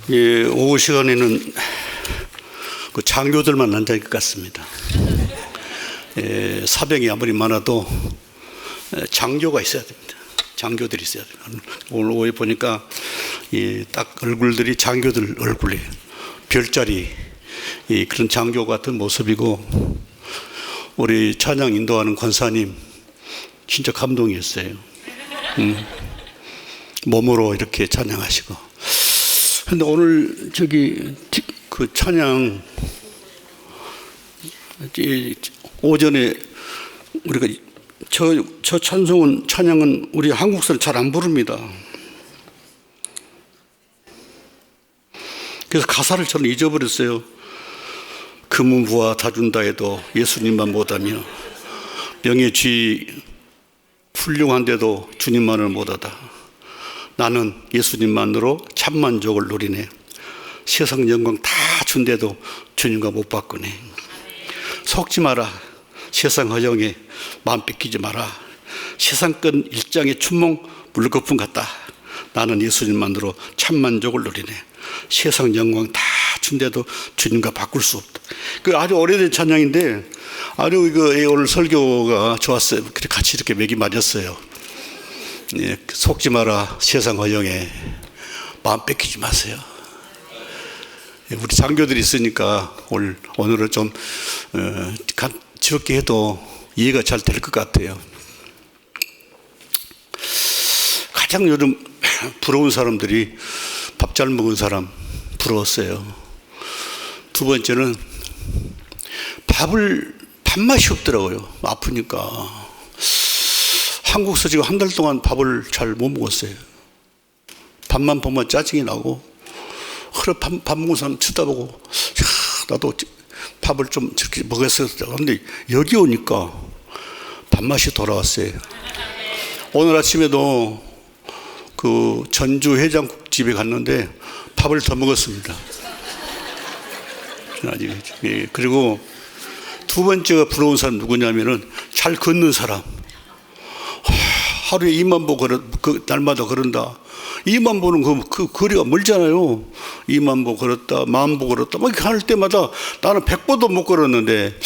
예, 오후 시간에는 그 장교들만 앉을 것 같습니다. 예, 사병이 아무리 많아도 장교가 있어야 됩니다. 장교들이 있어야 됩니다. 오늘 오후에 보니까 딱 얼굴들이 장교들 얼굴이에요. 별자리 그런 장교 같은 모습이고, 우리 찬양 인도하는 권사님 진짜 감동이었어요. 몸으로 이렇게 찬양하시고. 근데 오늘 그 찬양 오전에 우리가 저 찬양은 우리 한국사를 잘 안 부릅니다. 그래서 가사를 저는 잊어버렸어요. 금은 부와 다 준다 해도 예수님만 못하며, 명예 쥐 훌륭한데도 주님만을 못하다. 나는 예수님만으로 참만족을 누리네. 세상 영광 다 준데도 주님과 못 바꾸네. 속지 마라. 세상 허영에 마음 뺏기지 마라. 세상 끈 일장의 춘몽 물거품 같다. 나는 예수님만으로 참만족을 누리네. 세상 영광 다 준데도 주님과 바꿀 수 없다. 그 아주 오래된 찬양인데 아주 오늘 설교가 좋았어요. 같이 이렇게 맥이 맞았어요. 예, 속지 마라. 세상 허영에 마음 뺏기지 마세요. 우리 장교들이 있으니까 오늘은 좀 지럽게 해도 이해가 잘 될 것 같아요. 가장 요즘 부러운 사람들이 밥 잘 먹은 사람 부러웠어요. 두 번째는 밥맛이 없더라고요. 아프니까. 한국서 지금 한 달 동안 밥을 잘 못 먹었어요. 밥만 보면 짜증이 나고, 밥 먹은 사람 쳐다보고, 나도 밥을 좀 저렇게 먹었어야 했는데 여기 오니까 밥맛이 돌아왔어요. 오늘 아침에도 그 전주 해장국집에 갔는데 밥을 더 먹었습니다. 그리고 두 번째가 부러운 사람 누구냐면은 잘 걷는 사람. 하루에 2만 보 날마다 걸은다. 2만 보는 그 거리가 멀잖아요. 2만 보 걸었다, 10,000 보 걸었다. 막 이렇게 할 때마다 나는 100보도 못 걸었는데,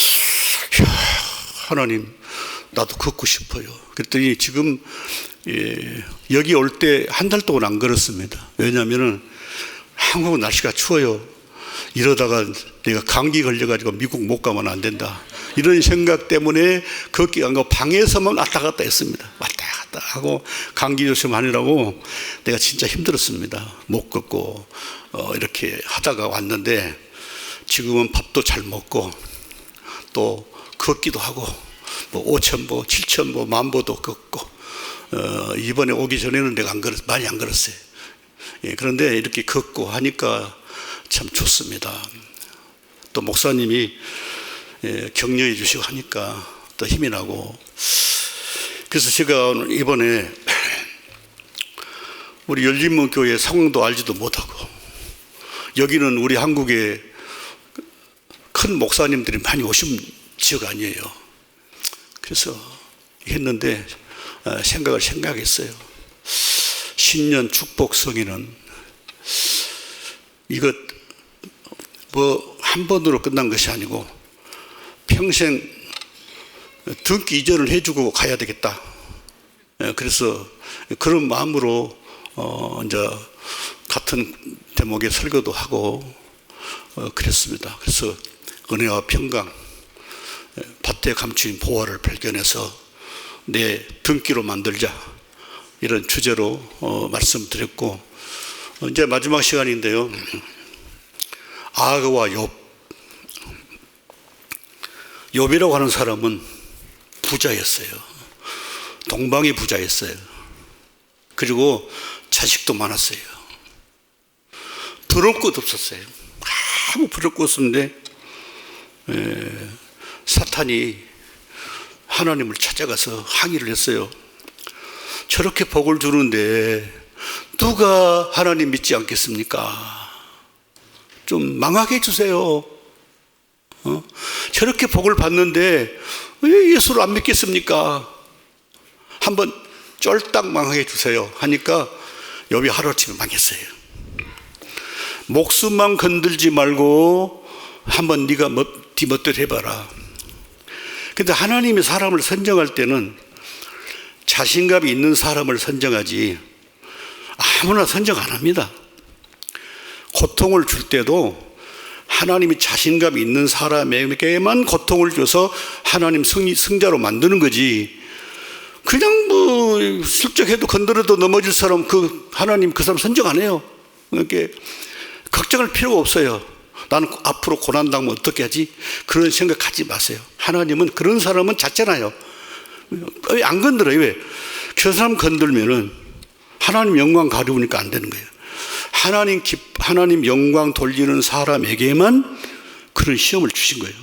하나님, 나도 걷고 싶어요. 그랬더니 지금 여기 올 때 한 달 동안 안 걸었습니다. 왜냐하면은 한국은 날씨가 추워요. 이러다가 내가 감기 걸려가지고 미국 못 가면 안 된다. 이런 생각 때문에 걷기 안 가고 방에서만 왔다 갔다 했습니다. 왔다 갔다 하고 감기 조심하느라고 내가 진짜 힘들었습니다. 못 걷고 이렇게 하다가 왔는데, 지금은 밥도 잘 먹고 또 걷기도 하고 5,000보, 7,000보, 10,000보도 걷고, 이번에 오기 전에는 내가 많이 안 걸었어요. 예, 그런데 이렇게 걷고 하니까 참 좋습니다. 또 목사님이 격려해 주시고 하니까 또 힘이 나고. 그래서 제가 이번에 우리 열린문교회 상황도 알지도 못하고, 여기는 우리 한국에 큰 목사님들이 많이 오신 지역 아니에요. 그래서 했는데 생각했어요. 신년 축복 성의는 이것 한 번으로 끝난 것이 아니고 평생 등기 이전을 해주고 가야 되겠다. 그래서 그런 마음으로 이제 같은 대목의 설교도 하고 그랬습니다. 그래서 은혜와 평강, 밭에 감추인 보화를 발견해서 내 등기로 만들자, 이런 주제로 말씀드렸고, 이제 마지막 시간인데요. 아그와 욥이라고 하는 사람은 부자였어요. 동방의 부자였어요. 그리고 자식도 많았어요. 부러울 것 없었어요. 아무 부러울 것 없었는데 사탄이 하나님을 찾아가서 항의를 했어요. 저렇게 복을 주는데 누가 하나님 믿지 않겠습니까? 좀 망하게 해주세요. 저렇게 복을 받는데 왜 예수를 안 믿겠습니까? 한번 쫄딱 망하게 해주세요 하니까 욥이 하루아침에 망했어요. 목숨만 건들지 말고 한번 네가 네 멋대로 해봐라. 근데 하나님이 사람을 선정할 때는 자신감이 있는 사람을 선정하지 아무나 선정 안 합니다. 고통을 줄 때도 하나님이 자신감이 있는 사람에게만 고통을 줘서 하나님 승자로 만드는 거지, 그냥 뭐 슬쩍해도 건드려도 넘어질 사람 하나님 그 사람 선정 안 해요. 그러니까 걱정할 필요가 없어요. 나는 앞으로 고난당하면 어떻게 하지? 그런 생각하지 마세요. 하나님은 그런 사람은 잦잖아요. 왜 안 건드려요? 왜? 그 사람 건들면은 하나님 영광 가려우니까 안 되는 거예요. 하나님 영광 돌리는 사람에게만 그런 시험을 주신 거예요.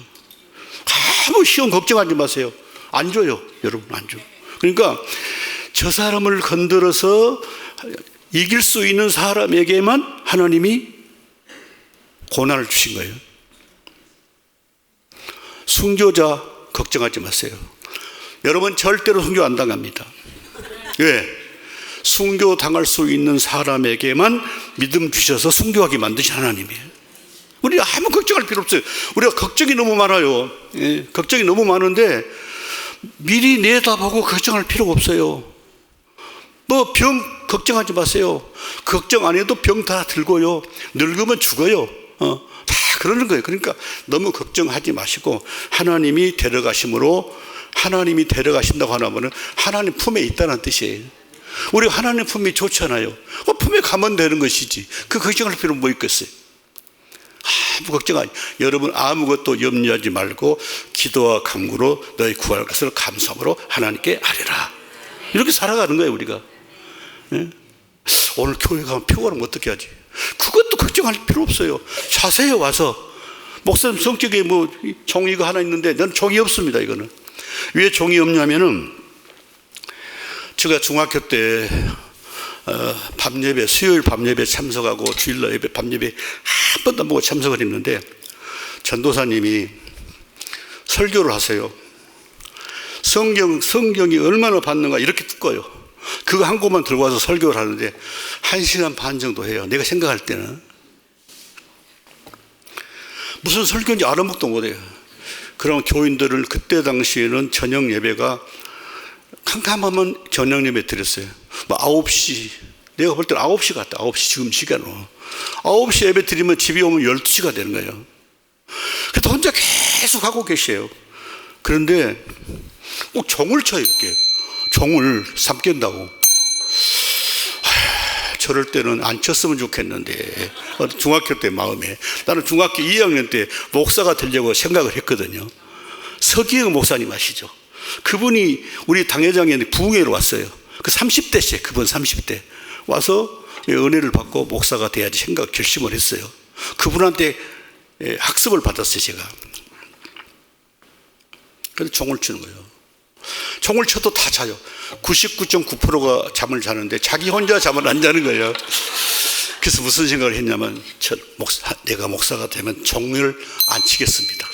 아무 시험 걱정하지 마세요. 안 줘요. 여러분 안 줘. 그러니까 저 사람을 건드려서 이길 수 있는 사람에게만 하나님이 고난을 주신 거예요. 순교자 걱정하지 마세요. 여러분 절대로 순교 안 당합니다. 왜? 순교 당할 수 있는 사람에게만 믿음 주셔서 순교하게 만드신 하나님이에요. 우리 아무 걱정할 필요 없어요. 우리가 걱정이 너무 많아요. 예, 걱정이 너무 많은데 미리 내다보고 걱정할 필요가 없어요. 뭐 병 걱정하지 마세요. 걱정 안 해도 병 다 들고요. 늙으면 죽어요. 다 그러는 거예요. 그러니까 너무 걱정하지 마시고 하나님이 데려가심으로, 하나님이 데려가신다고 하면 하나님 품에 있다는 뜻이에요. 우리가 하나님 품이 좋잖아요. 품에 가면 되는 것이지 그 걱정할 필요는 뭐 있겠어요. 아무 걱정하지. 여러분 아무것도 염려하지 말고 기도와 간구로 너희 구할 것을 감사함으로 하나님께 아뢰라. 이렇게 살아가는 거예요 우리가. 네? 오늘 교회 가면 피곤하면 어떻게 하지? 그것도 걱정할 필요 없어요. 자세히 와서 목사님 성격에 뭐 종이가 하나 있는데 난 종이 없습니다. 이거는 왜 종이 없냐면은 제가 중학교 때 밤예배, 수요일 밤예배 참석하고 주일날 예배 밤예배 한 번도 안 보고 참석을 했는데 전도사님이 설교를 하세요. 성경이 얼마나 받는가 이렇게 뜯고요. 그거 한 곳만 들고 와서 설교를 하는데 1시간 반 정도 해요. 내가 생각할 때는 무슨 설교인지 알아먹도 못해요. 그럼 교인들을 그때 당시에는 저녁 예배가 캄캄하면 저녁 예배 드렸어요. 뭐 9시, 내가 볼 때는 9시 같다. 9시 지금 시간으로 9시 예배 드리면 집에 오면 12시가 되는 거예요. 그래서 혼자 계속 하고 계세요. 그런데 꼭 종을 쳐요. 이렇게 종을 삼킨다고. 저럴 때는 안 쳤으면 좋겠는데 중학교 때 마음에 나는 중학교 2학년 때 목사가 되려고 생각을 했거든요. 서기영 목사님 아시죠? 그분이 우리 당회장에 부흥회로 왔어요. 그 30대시에요. 그분 30대 와서 은혜를 받고 목사가 돼야지 생각 결심을 했어요. 그분한테 학습을 받았어요. 제가. 그래서 종을 치는 거예요. 종을 쳐도 다 자요. 99.9%가 잠을 자는데 자기 혼자 잠을 안 자는 거예요. 그래서 무슨 생각을 했냐면 내가 목사가 되면 종을 안 치겠습니다.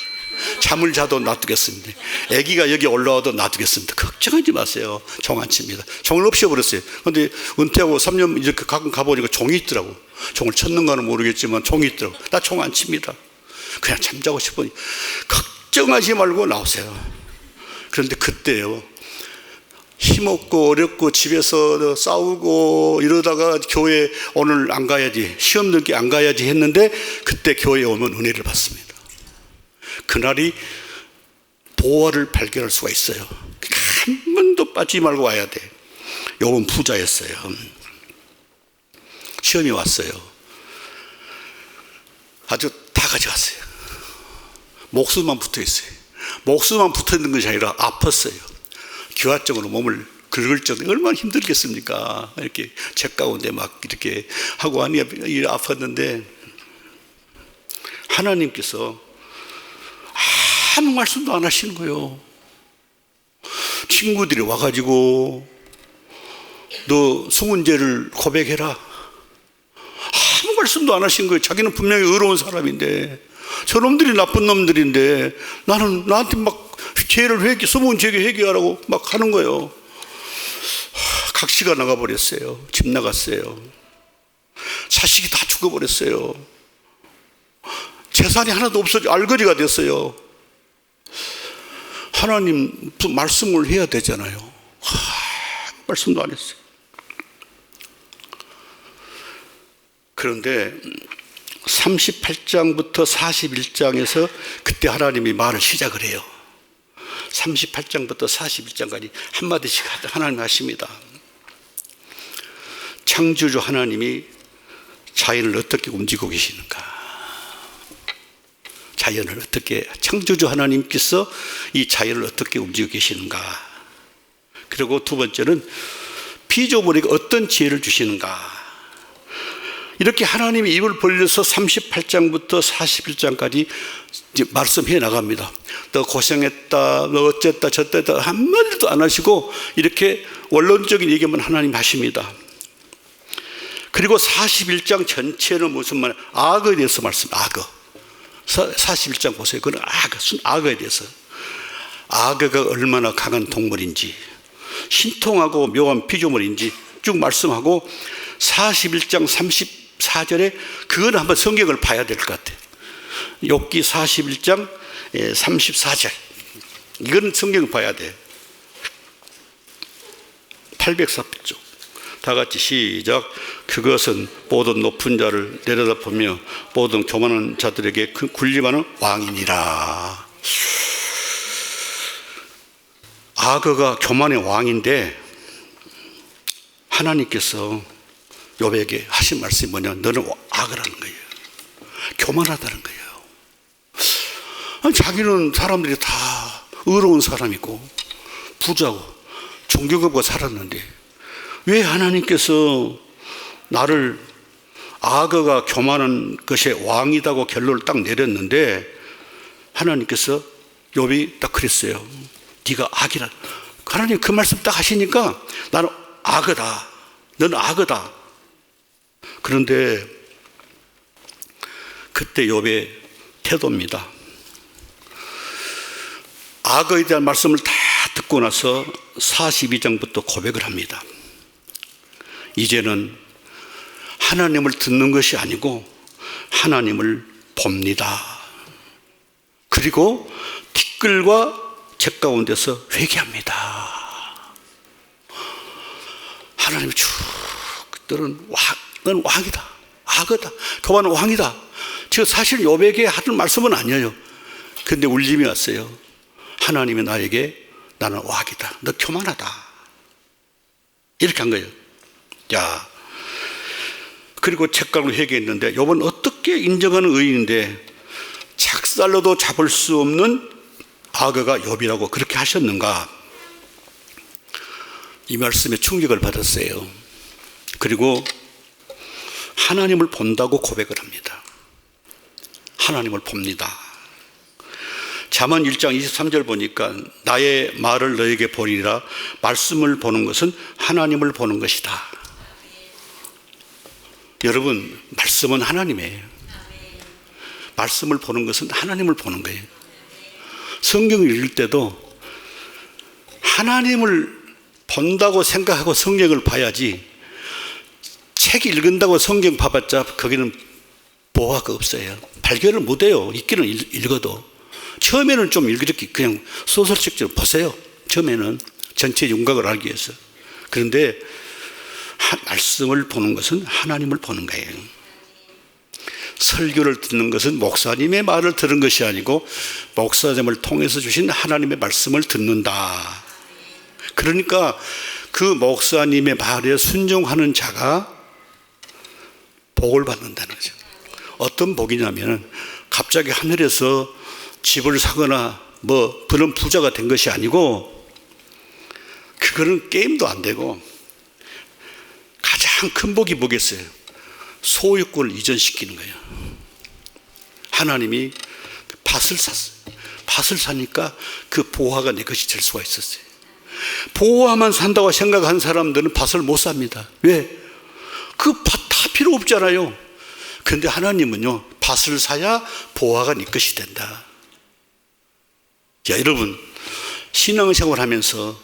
잠을 자도 놔두겠습니다. 아기가 여기 올라와도 놔두겠습니다. 걱정하지 마세요. 종 안 칩니다. 종을 없애버렸어요. 그런데 은퇴하고 3년 이렇게 가끔 가보니까 종이 있더라고. 종을 쳤는가는 모르겠지만 종이 있더라고. 나 종 안 칩니다. 그냥 잠자고 싶으니 걱정하지 말고 나오세요. 그런데 그때요, 힘없고 어렵고 집에서 싸우고 이러다가 교회 오늘 안 가야지, 시험 들게 안 가야지 했는데 그때 교회에 오면 은혜를 받습니다. 그날이 보화를 발견할 수가 있어요. 한 번도 빠지지 말고 와야 돼. 요번 부자였어요. 시험이 왔어요. 아주 다 가져갔어요. 목숨만 붙어 있어요. 목숨만 붙어 있는 것이 아니라 아팠어요. 기화적으로 몸을 긁을 정도 얼마나 힘들겠습니까? 이렇게 책 가운데 막 이렇게 하고 하니 아팠는데 하나님께서 아무 말씀도 안 하시는 거예요. 친구들이 와가지고 너 수문제를 고백해라. 아무 말씀도 안 하신 거예요. 자기는 분명히 의로운 사람인데 저놈들이 나쁜 놈들인데 나는 나한테 막 죄를 수문제게 회개하라고 막 하는 거예요. 각시가 나가버렸어요. 집 나갔어요. 자식이 다 죽어버렸어요. 재산이 하나도 없어져 알거리가 됐어요. 하나님 말씀을 해야 되잖아요. 말씀도 안 했어요. 그런데 38장부터 41장에서 그때 하나님이 말을 시작을 해요. 38장부터 41장까지 한마디씩 하나님 하십니다. 창조주 하나님이 자연을 어떻게 움직이고 계시는가? 자연을 어떻게, 창조주 하나님께서 이 자연을 어떻게 움직이고 계시는가? 그리고 두 번째는 피조물에게 어떤 지혜를 주시는가? 이렇게 하나님이 입을 벌려서 38장부터 41장까지 말씀해 나갑니다. 너 고생했다, 너 어쨌다, 저쨌다 한마디도 안 하시고 이렇게 원론적인 얘기만 하나님 하십니다. 그리고 41장 전체는 무슨 말, 악에 대해서 말씀, 악어. 41장 보세요. 그건 악어에 대해서. 악어가 얼마나 강한 동물인지, 신통하고 묘한 피조물인지 쭉 말씀하고 41장 34절에 그건 한번 성경을 봐야 될 것 같아요. 욥기 41장 34절. 이건 성경을 봐야 돼. 804쪽. 다 같이 시작. 그것은 모든 높은 자를 내려다보며 모든 교만한 자들에게 군림하는 왕이니라. 악어가 교만의 왕인데 하나님께서 욥에게 하신 말씀이 뭐냐? 너는 악어라는 거예요. 교만하다는 거예요. 아니, 자기는 사람들이 다 의로운 사람이고 부자고 존경하고 살았는데 왜 하나님께서 나를 악어가 교만한 것의 왕이다고 결론을 딱 내렸는데 하나님께서 욥이 딱 그랬어요. 네가 악이라. 하나님 그 말씀 딱 하시니까 나는 악어다. 너는 악어다. 그런데 그때 욥의 태도입니다. 악어에 대한 말씀을 다 듣고 나서 42장부터 고백을 합니다. 이제는 하나님을 듣는 것이 아니고 하나님을 봅니다. 그리고 티끌과 제 가운데서 회개합니다. 하나님이 쭉 너는 왕이다. 악어다. 교만은 왕이다. 제가 사실 욥에게 하는 말씀은 아니에요. 근데 울림이 왔어요. 하나님이 나에게 나는 왕이다. 너 교만하다. 이렇게 한 거예요. 자, 그리고 책각을 회개했는데 욥은 어떻게 인정하는 의인인데 작살로도 잡을 수 없는 악어가 욥이라고 그렇게 하셨는가? 이 말씀에 충격을 받았어요. 그리고 하나님을 본다고 고백을 합니다. 하나님을 봅니다. 잠언 1장 23절 보니까 나의 말을 너에게 보리라. 말씀을 보는 것은 하나님을 보는 것이다. 여러분, 말씀은 하나님이에요. 말씀을 보는 것은 하나님을 보는 거예요. 성경을 읽을 때도 하나님을 본다고 생각하고 성경을 봐야지, 책 읽는다고 성경 봐봤자 거기는 보화가 없어요. 발견을 못해요. 읽기는 읽어도. 처음에는 좀 이렇게 그냥 소설책처럼 보세요. 처음에는 전체 윤곽을 알기 위해서. 그런데 말씀을 보는 것은 하나님을 보는 거예요. 설교를 듣는 것은 목사님의 말을 들은 것이 아니고 목사님을 통해서 주신 하나님의 말씀을 듣는다. 그러니까 그 목사님의 말에 순종하는 자가 복을 받는다는 거죠. 어떤 복이냐면 갑자기 하늘에서 집을 사거나 뭐 그런 부자가 된 것이 아니고, 그거는 게임도 안 되고 가장 큰 복이 뭐겠어요? 소유권을 이전시키는 거예요. 하나님이 밭을 샀어요. 밭을 사니까 그 보화가 내 것이 될 수가 있었어요. 보화만 산다고 생각한 사람들은 밭을 못 삽니다. 왜? 그 밭 다 필요 없잖아요. 그런데 하나님은요, 밭을 사야 보화가 네 것이 된다. 자, 여러분, 신앙생활 하면서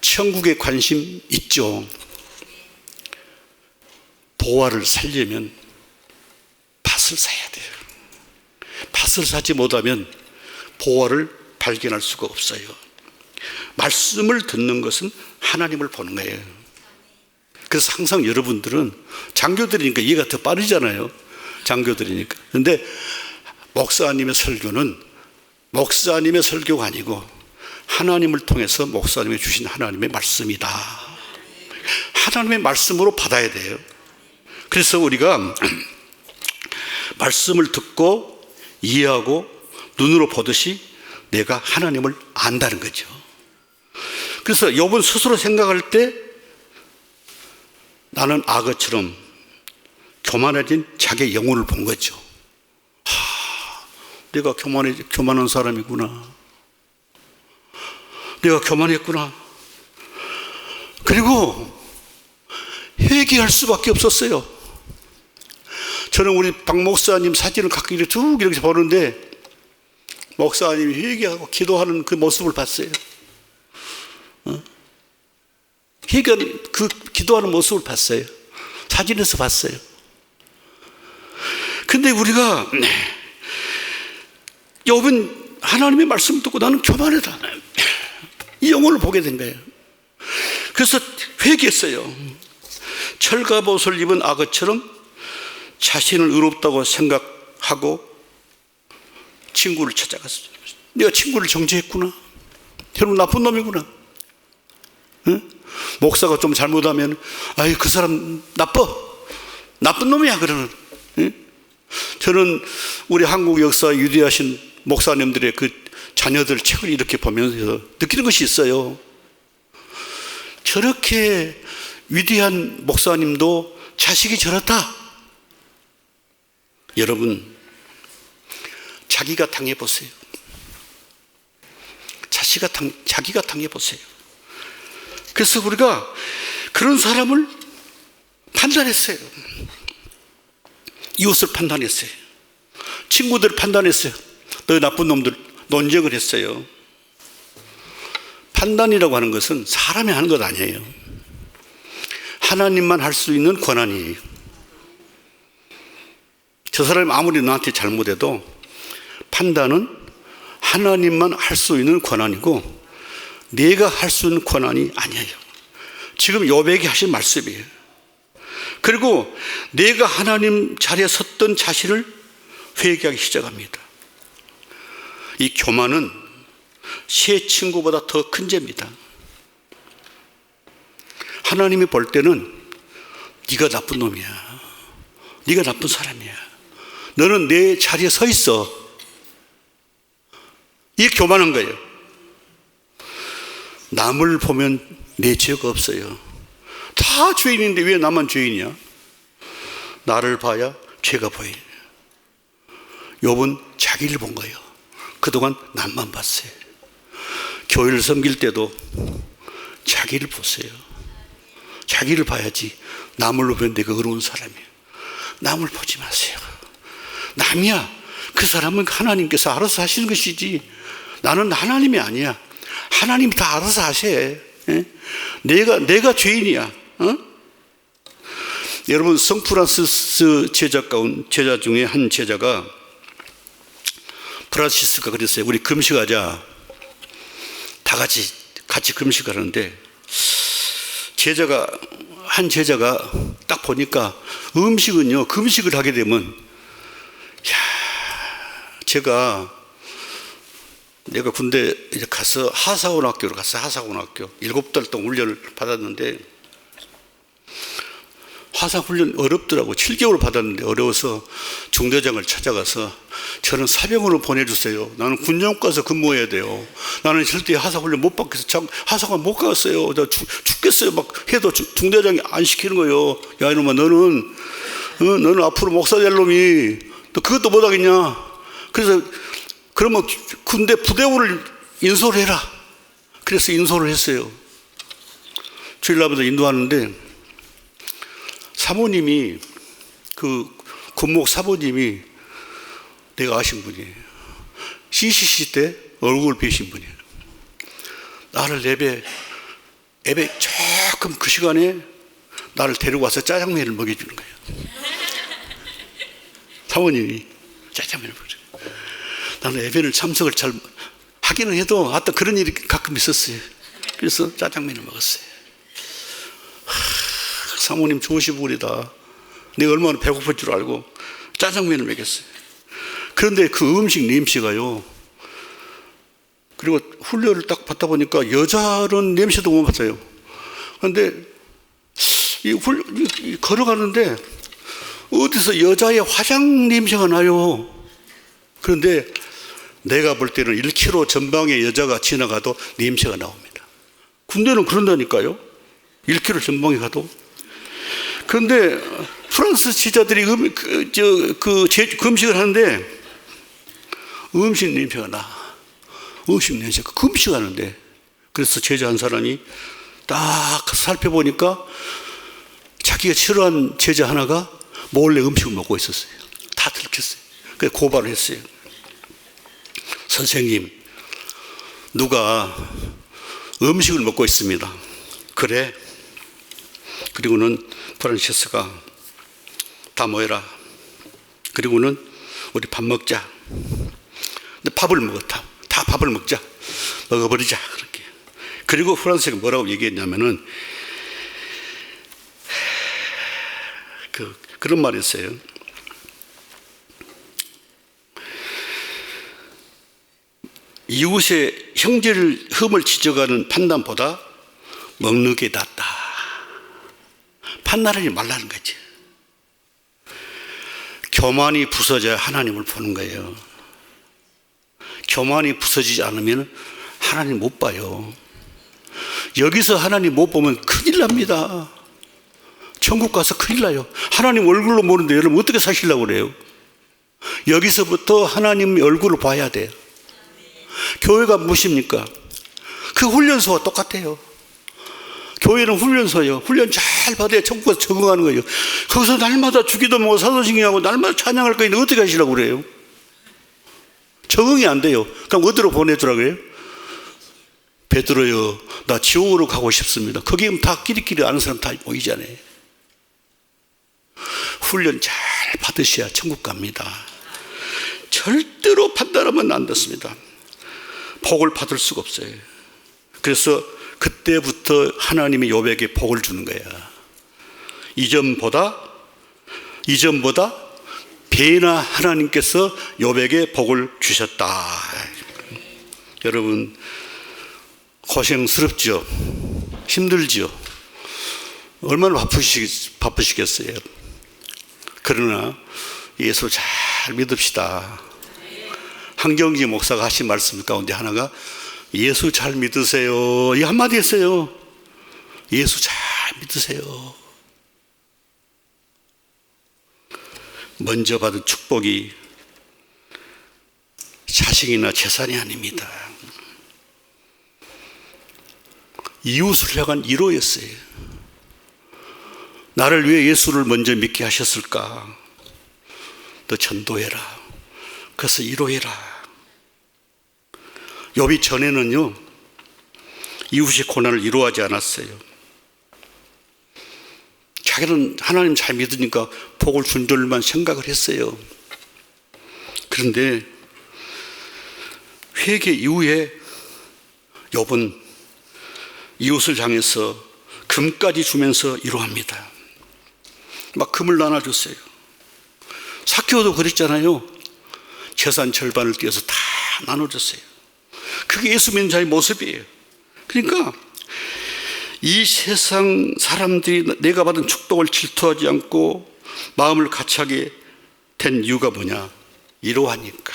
천국에 관심 있죠? 보화를 살려면 밭을 사야 돼요. 그것을 사지 못하면 보화를 발견할 수가 없어요. 말씀을 듣는 것은 하나님을 보는 거예요. 그래서 항상 여러분들은 장교들이니까 이해가 더 빠르잖아요. 장교들이니까. 그런데 목사님의 설교는 목사님의 설교가 아니고 하나님을 통해서 목사님이 주신 하나님의 말씀이다. 하나님의 말씀으로 받아야 돼요. 그래서 우리가 말씀을 듣고 이해하고 눈으로 보듯이 내가 하나님을 안다는 거죠. 그래서 욥은 스스로 생각할 때 나는 악어처럼 교만해진 자기의 영혼을 본 거죠. 내가 교만한 사람이구나. 내가 교만했구나. 그리고 회개할 수밖에 없었어요. 저는 우리 박 목사님 사진을 가끔 이렇게 쭉 이렇게 보는데 목사님이 회개하고 기도하는 그 모습을 봤어요. 회개하는 그 기도하는 모습을 봤어요. 사진에서 봤어요. 근데 우리가 욥은 하나님의 말씀을 듣고 나는 교만하다. 이 영혼을 보게 된 거예요. 그래서 회개했어요. 철갑옷을 입은 악어처럼 자신을 의롭다고 생각하고 친구를 찾아갔어요. 내가 친구를 정죄했구나. 저는 나쁜 놈이구나. 응? 목사가 좀 잘못하면 아이 그 사람 나쁜 놈이야 그러는. 응? 저는 우리 한국 역사에 위대하신 목사님들의 그 자녀들 책을 이렇게 보면서 느끼는 것이 있어요. 저렇게 위대한 목사님도 자식이 저렇다. 여러분 자기가 당해보세요. 자기가 당해보세요. 그래서 우리가 그런 사람을 판단했어요. 이웃을 판단했어요. 친구들을 판단했어요. 너 나쁜 놈들 논쟁을 했어요. 판단이라고 하는 것은 사람이 하는 것 아니에요. 하나님만 할 수 있는 권한이에요. 저 사람이 아무리 나한테 잘못해도 판단은 하나님만 할 수 있는 권한이고 내가 할 수 있는 권한이 아니에요. 지금 욥에게 하신 말씀이에요. 그리고 내가 하나님 자리에 섰던 자신을 회개하기 시작합니다. 이 교만은 새 친구보다 더 큰 죄입니다. 하나님이 볼 때는 네가 나쁜 놈이야. 네가 나쁜 사람이야. 너는 내 자리에 서 있어. 이게 교만한 거예요. 남을 보면 내 죄가 없어요. 다 죄인인데 왜 나만 죄인이야? 나를 봐야 죄가 보이네. 욥은 자기를 본 거예요. 그동안 남만 봤어요. 교회를 섬길 때도 자기를 보세요. 자기를 봐야지. 남을 보면 내가 의로운 사람이에요. 남을 보지 마세요. 남이야. 그 사람은 하나님께서 알아서 하시는 것이지 나는 하나님이 아니야. 하나님이 다 알아서 하셔. 내가 죄인이야. 여러분 성프란시스 제자 중에 한 제자가 프란시스가 그랬어요. 우리 금식하자. 다 같이 금식하는데 한 제자가 딱 보니까 음식은요 금식을 하게 되면 내가 군대 이제 가서 하사고등학교로 갔어요. 하사고등학교 7달 동안 훈련을 받았는데 하사훈련 어렵더라고. 7개월 받았는데 어려워서 중대장을 찾아가서 저는 사병으로 보내주세요. 나는 군용 가서 근무해야 돼요. 나는 절대 하사훈련 못 받겠어요. 하사관 못 갔어요. 나 죽겠어요. 막 해도 중대장이 안 시키는 거예요. 야 이놈아 너는 앞으로 목사 될 놈이 너 그것도 못 하겠냐. 그래서 그러면 군대 부대원을 인솔을 해라. 그래서 인솔을 했어요. 주일날마다 인도하는데 사모님이 그 군목 사모님이 내가 아신 분이에요. CCC 때 얼굴 뵈신 분이에요. 나를 예배 조금 그 시간에 나를 데리고 와서 짜장면을 먹여주는 거예요. 사모님이 짜장면을 먹여줘요. 나는 예배를 참석을 잘 하기는 해도 그런 일이 가끔 있었어요. 그래서 짜장면을 먹었어요. 사모님 좋으신 분이다. 내가 얼마나 배고플 줄 알고 짜장면을 먹였어요. 그런데 그 음식 냄새가요. 그리고 훈련을 딱 받다 보니까 여자는 냄새도 못 맡아요. 그런데 걸어가는데 어디서 여자의 화장 냄새가 나요. 그런데 내가 볼 때는 1km 전방에 여자가 지나가도 냄새가 나옵니다. 군대는 그런다니까요. 1km 전방에 가도. 그런데 프랑스 지자들이 금식을 하는데 음식 냄새가 나. 음식 냄새가 금식하는데. 그래서 제자 한 사람이 딱 살펴보니까 자기가 싫어한 제자 하나가 몰래 음식을 먹고 있었어요. 다 들켰어요. 그래서 고발을 했어요. 선생님, 누가 음식을 먹고 있습니다. 그래. 그리고는 프란시스가 다 모여라. 그리고는 우리 밥 먹자. 근데 밥을 먹었다. 다 밥을 먹자. 먹어버리자. 그렇게. 그리고 프란시스가 뭐라고 얘기했냐면은 그런 말이 있어요. 이웃의 형제를 흠을 지적하는 판단보다 먹는 게 낫다. 판단하지 말라는 거지. 교만이 부서져야 하나님을 보는 거예요. 교만이 부서지지 않으면 하나님 못 봐요. 여기서 하나님 못 보면 큰일 납니다. 천국 가서 큰일 나요. 하나님 얼굴로 보는데 여러분 어떻게 사시려고 그래요? 여기서부터 하나님 얼굴을 봐야 돼요. 교회가 무엇입니까? 그 훈련소와 똑같아요. 교회는 훈련소예요. 훈련 잘 받아야 천국에서 적응하는 거예요. 거기서 날마다 주기도 하고 사도신경하고 날마다 찬양할 거인데 어떻게 하시려고 그래요? 적응이 안 돼요. 그럼 어디로 보내주라고 그래요? 베드로요, 나 지옥으로 가고 싶습니다. 거기 다 끼리끼리 아는 사람 다 모이잖아요. 훈련 잘 받으셔야 천국 갑니다. 절대로 판단하면 안 됐습니다. 복을 받을 수가 없어요. 그래서 그때부터 하나님이 욥에게 복을 주는 거야. 이전보다 배나 하나님께서 욥에게 복을 주셨다. 여러분 고생스럽죠? 힘들죠? 얼마나 바쁘시겠어요? 그러나 예수 잘 믿읍시다. 한경지 목사가 하신 말씀 가운데 하나가 예수 잘 믿으세요. 이 한마디 했어요. 예수 잘 믿으세요. 먼저 받은 축복이 자식이나 재산이 아닙니다. 이웃을 향한 위로였어요. 나를 위해 예수를 먼저 믿게 하셨을까? 너 전도해라. 그래서 위로해라. 욥이 전에는요, 이웃의 고난을 위로하지 않았어요. 자기는 하나님 잘 믿으니까 복을 준 줄만 생각을 했어요. 그런데 회개 이후에 욥은 이웃을 향해서 금까지 주면서 위로합니다. 막 금을 나눠줬어요. 삭개오도 그랬잖아요. 재산 절반을 떼어서 다 나눠줬어요. 그게 예수 믿는 자의 모습이에요. 그러니까 이 세상 사람들이 내가 받은 축복을 질투하지 않고 마음을 같이하게 된 이유가 뭐냐? 위로하니까.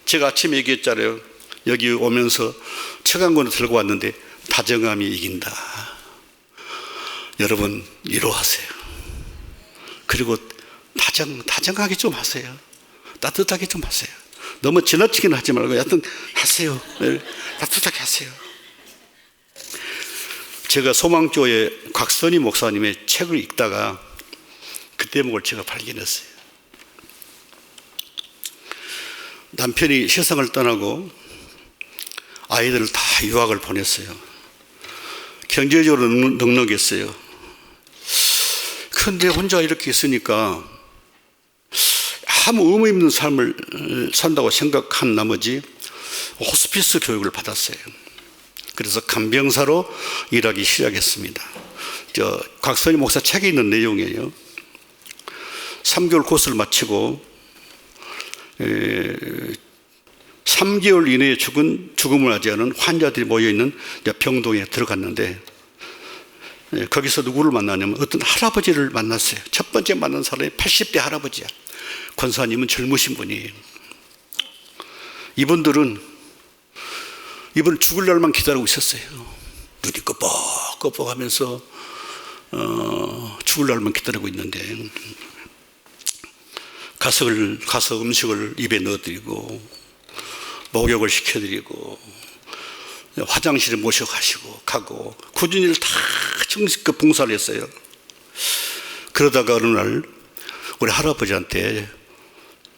제가 아침에 얘기했잖아요. 여기 오면서 책 한 권을 들고 왔는데 다정함이 이긴다. 여러분 위로하세요. 그리고 다정하게 좀 하세요. 따뜻하게 좀 하세요. 너무 지나치게는 하지 말고 여하튼 하세요. 따뜻하게 하세요. 제가 소망교회 곽선희 목사님의 책을 읽다가 그 대목을 제가 발견했어요. 남편이 세상을 떠나고 아이들을 다 유학을 보냈어요. 경제적으로 넉넉했어요. 그런데 혼자 이렇게 있으니까 아무 의미 없는 삶을 산다고 생각한 나머지 호스피스 교육을 받았어요. 그래서 간병사로 일하기 시작했습니다. 곽선희 목사 책에 있는 내용이에요. 3개월 코스를 마치고 3개월 이내에 죽음을 맞이 하는 환자들이 모여있는 병동에 들어갔는데, 거기서 누구를 만나냐면 어떤 할아버지를 만났어요. 첫 번째 만난 사람이 80대 할아버지야. 권사님은 젊으신 분이에요. 이분은 죽을 날만 기다리고 있었어요. 눈이 끄뻑끄뻑하면서 죽을 날만 기다리고 있는데, 가서 음식을 입에 넣어드리고 목욕을 시켜드리고 화장실에 모셔가시고 가고 굳은 일을 다 정식껏 봉사를 했어요. 그러다가 어느 날 우리 할아버지한테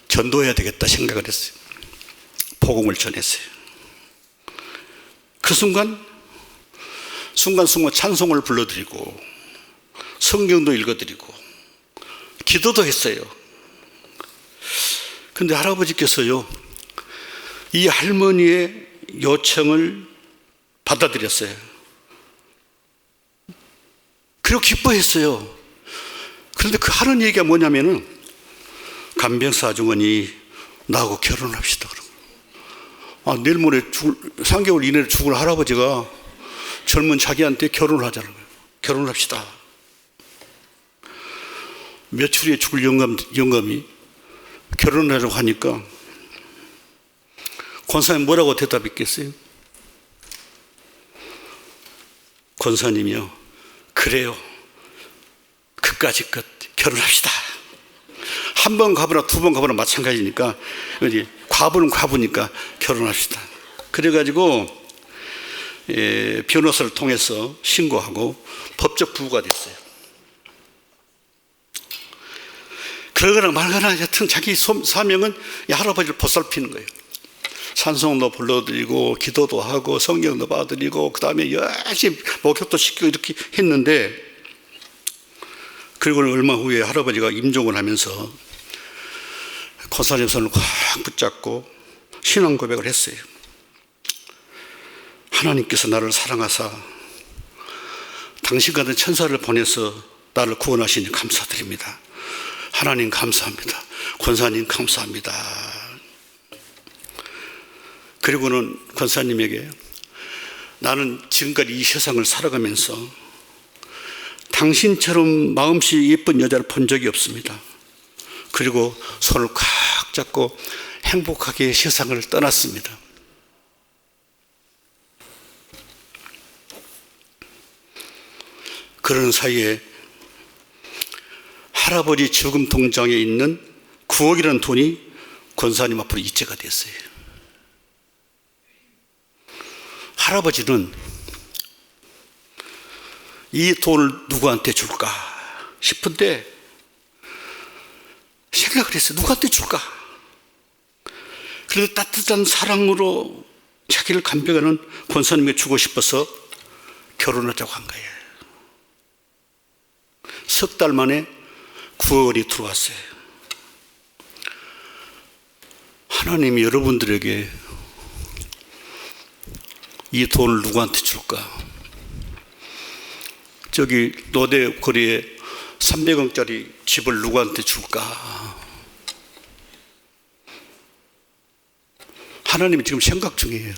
전도해야 되겠다 생각을 했어요. 복음을 전했어요. 그 순간순간 찬송을 불러드리고 성경도 읽어드리고 기도도 했어요. 근데 할아버지께서요, 이 할머니의 요청을 받아들였어요. 그리고 기뻐했어요. 그런데 그 하는 얘기가 뭐냐면은, 간병사 아주머니 나하고 결혼합시다. 내일 모레 3개월 이내에 죽을 할아버지가 젊은 자기한테 결혼을 하자는 거예요. 결혼을 합시다. 며칠 후에 죽을 영감이 결혼하려고 하니까 권사님 뭐라고 대답했겠어요? 권사님이요, 그래요, 그까짓 것 결혼합시다. 한 번 가보나 두 번 가보나 마찬가지니까, 과부는 과부니까 결혼합시다. 그래가지고 변호사를 통해서 신고하고 법적 부부가 됐어요. 그러거나 말거나 여튼 자기 사명은 이 할아버지를 보살피는 거예요. 찬송도 불러드리고 기도도 하고 성경도 봐드리고 그 다음에 열심히 목욕도 시키고 이렇게 했는데, 그리고 얼마 후에 할아버지가 임종을 하면서 권사님 손을 꽉 붙잡고 신앙 고백을 했어요. 하나님께서 나를 사랑하사 당신 같은 천사를 보내서 나를 구원하시니 감사드립니다. 하나님 감사합니다. 권사님 감사합니다. 그리고는 권사님에게, 나는 지금까지 이 세상을 살아가면서 당신처럼 마음씨 예쁜 여자를 본 적이 없습니다. 그리고 손을 꽉 잡고 행복하게 세상을 떠났습니다. 그런 사이에 할아버지 죽음 통장에 있는 9억이라는 돈이 권사님 앞으로 이체가 됐어요. 할아버지는 이 돈을 누구한테 줄까 싶은데 생각을 했어요. 누구한테 줄까? 그래도 따뜻한 사랑으로 자기를 간병하는 권사님에게 주고 싶어서 결혼하자고 한 거예요. 석 달 만에 9억 원이 들어왔어요. 하나님이 여러분들에게 이 돈을 누구한테 줄까? 저기 노대 거리에 300억짜리 집을 누구한테 줄까? 하나님이 지금 생각 중이에요.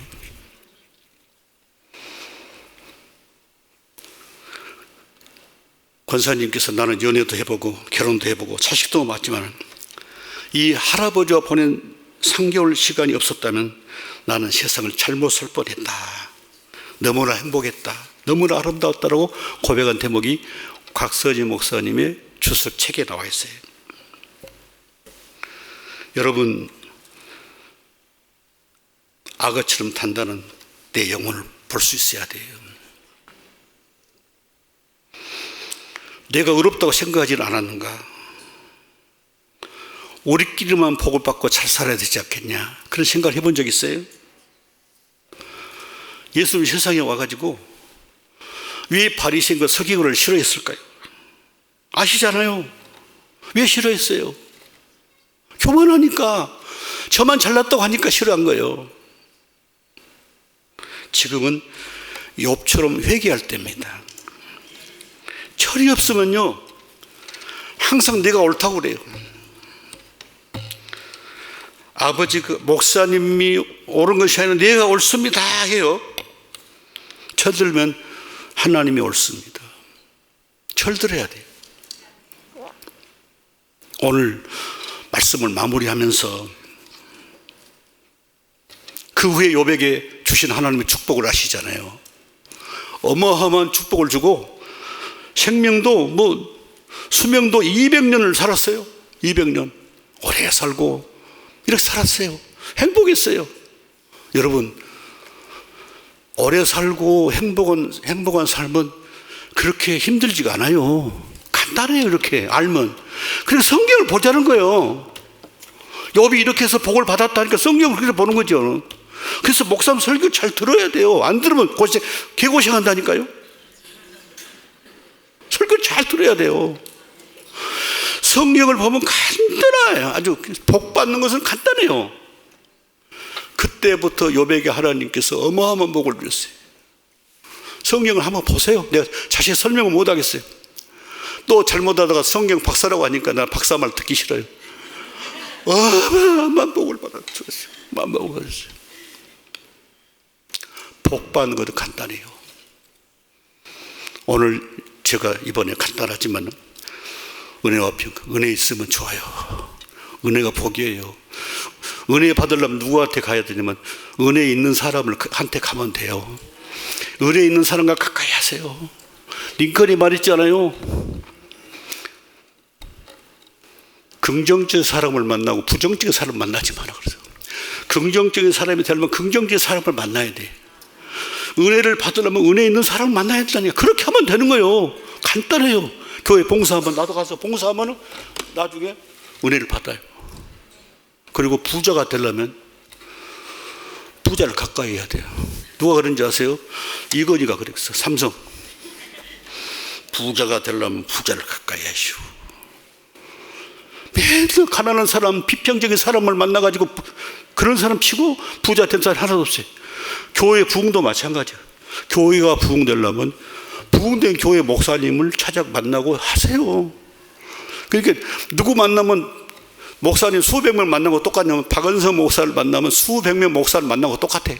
권사님께서 나는 연애도 해보고 결혼도 해보고 자식도 맞지만 이 할아버지와 보낸 3개월 시간이 없었다면 나는 세상을 잘못 살 뻔했다. 너무나 행복했다. 너무나 아름다웠다라고 고백한 대목이 곽서지 목사님의 주석 책에 나와 있어요. 여러분, 악어처럼 단단한 내 영혼을 볼 수 있어야 돼요. 내가 어렵다고 생각하지는 않았는가? 우리끼리만 복을 받고 잘 살아야 되지 않겠냐? 그런 생각을 해본 적 있어요? 예수님이 세상에 와가지고 왜 바리새인과 서기관을 싫어했을까요? 아시잖아요. 왜 싫어했어요? 교만하니까, 저만 잘났다고 하니까 싫어한 거예요. 지금은 욥처럼 회개할 때입니다. 철이 없으면요, 항상 내가 옳다고 그래요. 아버지, 목사님이 옳은 것이 아니라 내가 옳습니다 해요. 철들면 하나님이 옳습니다. 철들어야 돼요. 오늘 말씀을 마무리하면서 그 후에 욥에게 주신 하나님의 축복을 아시잖아요. 어마어마한 축복을 주고 생명도 수명도 200년을 살았어요. 200년 오래 살고 이렇게 살았어요. 행복했어요. 여러분, 오래 살고 행복한 삶은 그렇게 힘들지가 않아요. 간단해요. 이렇게 알면. 그래서 성경을 보자는 거예요. 욥이 이렇게 해서 복을 받았다니까 성경을 그렇게 보는 거죠. 그래서 목사님 설교 잘 들어야 돼요. 안 들으면 개고생한다니까요. 설교 잘 들어야 돼요. 성경을 보면 간단해요. 아주 복 받는 것은 간단해요. 그때부터 욥에게 하나님께서 어마어마한 복을 주셨어요. 성경을 한번 보세요. 내가 자세히 설명을 못 하겠어요. 또 잘못하다가 성경 박사라고 하니까 나 박사 말 듣기 싫어요. 어마어마한 복을 받았어요. 어마어마한 복을 받았어요. 복 받는 것도 간단해요. 오늘 제가 이번에 간단하지만 은혜와 평강, 은혜 있으면 좋아요. 은혜가 복이에요. 은혜 받으려면 누구한테 가야 되냐면 은혜 있는 사람을 한테 가면 돼요. 은혜 있는 사람과 가까이 하세요. 링컨이 말했잖아요. 긍정적인 사람을 만나고 부정적인 사람을 만나지 마라 그래서. 긍정적인 사람이 되려면 긍정적인 사람을 만나야 돼. 은혜를 받으려면 은혜 있는 사람을 만나야 된다니까. 그렇게 하면 되는 거예요. 간단해요. 교회 봉사하면, 나도 가서 봉사하면 나중에 은혜를 받아요. 그리고 부자가 되려면 부자를 가까이 해야 돼요. 누가 그런지 아세요? 이건희가 그랬어. 삼성. 부자가 되려면 부자를 가까이 하시오. 맨날 가난한 사람, 비평적인 사람을 만나가지고 그런 사람 치고 부자 된 사람 하나도 없어요. 교회 부흥도 마찬가지예요. 교회가 부흥되려면 부흥된 교회 목사님을 찾아 만나고 하세요. 그러니까 누구 만나면 목사님 수백 명 만나고 똑같냐면 박은성 목사를 만나면 수백 명 목사를 만나고 똑같아.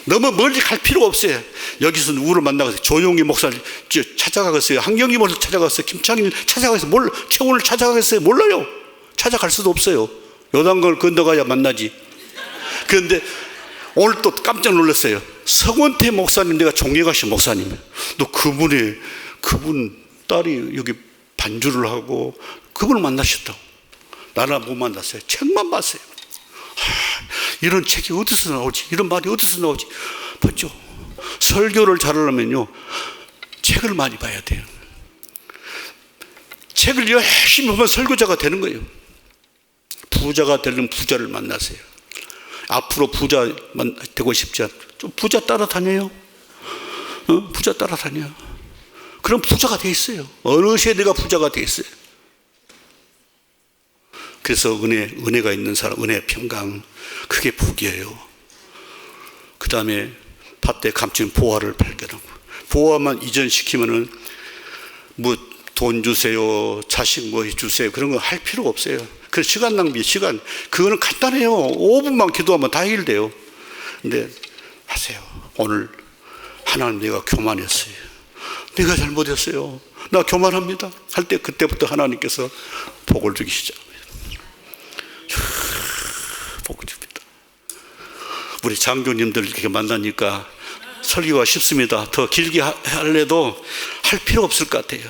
너무 멀리 갈 필요가 없어요. 여기서 누구를 만나겠어요? 조용히 목사를 찾아가겠어요? 한경기 목사를 찾아가겠어요? 김창일 찾아가겠어요? 최원을 찾아가겠어요? 몰라요. 찾아갈 수도 없어요. 요단강을 건너가야 만나지. 그런데 오늘 또 깜짝 놀랐어요. 성원태 목사님, 내가 존경하신 목사님, 너 그분 딸이 여기 반주를 하고 그분을 만나셨다고. 나는 못 만났어요. 책만 봤어요. 이런 책이 어디서 나오지? 이런 말이 어디서 나오지? 봤죠? 설교를 잘하려면요, 책을 많이 봐야 돼요. 책을 열심히 보면 설교자가 되는 거예요. 부자가 되려면 부자를 만나세요. 앞으로 부자만 되고 싶지 않아요. 좀 부자 따라다녀요. 부자 따라다녀요. 그럼 부자가 돼 있어요. 어느 세대가 부자가 돼 있어요. 그래서 은혜가 있는 사람, 은혜 평강, 그게 복이에요. 그 다음에 밭에 감춘 보화를 발견하고, 보화만 이전시키면은 돈 주세요, 자식 주세요, 그런 거 할 필요가 없어요. 그 시간 낭비, 그거는 간단해요. 5분만 기도하면 다 해결돼요. 근데 하세요. 오늘 하나님, 내가 교만했어요. 내가 잘못했어요. 나 교만합니다. 할 때 그때부터 하나님께서 복을 주기 시작합니다. 복을 줍니다. 우리 장교님들 이렇게 만나니까 설교가 쉽습니다. 더 길게 할래도 할 필요 없을 것 같아요.